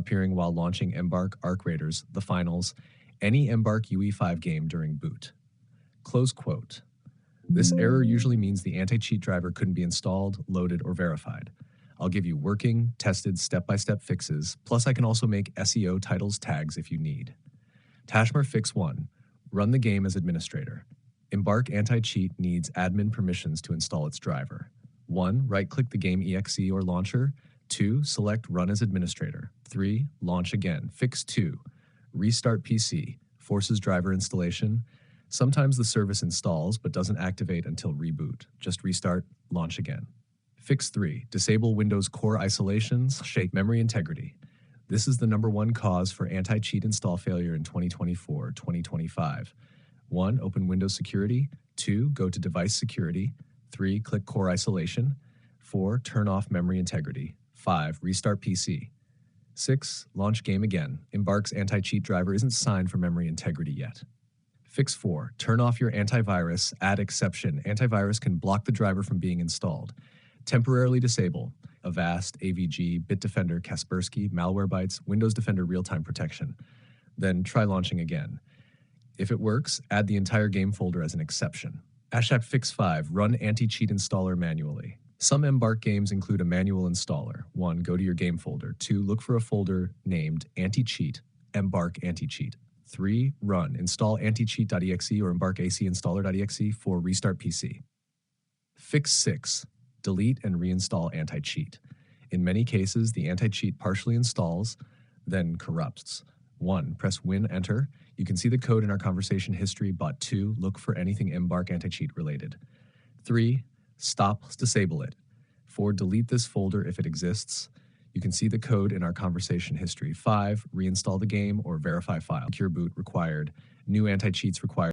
appearing while launching Embark Arc Raiders, the finals, any Embark UE5 game during boot. Close quote. This error usually means the anti-cheat driver couldn't be installed, loaded, or verified. I'll give you working, tested, step-by-step fixes, plus I can also make SEO titles tags if you need. Tashmer Fix 1. Run the game as administrator. Embark Anti-Cheat needs admin permissions to install its driver. 1. Right-click the game exe or launcher. 2. Select Run as administrator. 3. Launch again. Fix 2. Restart PC. Forces driver installation. Sometimes the service installs but doesn't activate until reboot. Just restart, launch again. Fix 3. Disable Windows core isolations, shake memory integrity. This is the #1 cause for anti-cheat install failure in 2024-2025. 1. Open Windows Security. 2. Go to Device Security. 3. Click Core Isolation. 4. Turn off memory integrity. 5. Restart PC. 6. Launch game again. Embark's anti-cheat driver isn't signed for memory integrity yet. Fix 4. Turn off your antivirus. Add exception. Antivirus can block the driver from being installed. Temporarily disable Avast, AVG, Bitdefender, Kaspersky, Malwarebytes, Windows Defender real-time protection. Then try launching again. If it works, add the entire game folder as an exception. Fix 5. Run anti-cheat installer manually. Some Embark games include a manual installer. 1. Go to your game folder. 2. Look for a folder named Anti-Cheat, Embark Anti-Cheat. 3. Run. Install anticheat.exe or Embark AC installer.exe. 4. Restart PC. Fix 6. Delete and reinstall anti-cheat. In many cases, the anti-cheat partially installs, then corrupts. 1. Press Win Enter. You can see the code in our conversation history, but 2. Look for anything Embark anti-cheat related. 3. Stop, disable it. 4. Delete this folder if it exists. You can see the code in our conversation history. 5. Reinstall the game or verify file. Secure boot required. New anti-cheats required.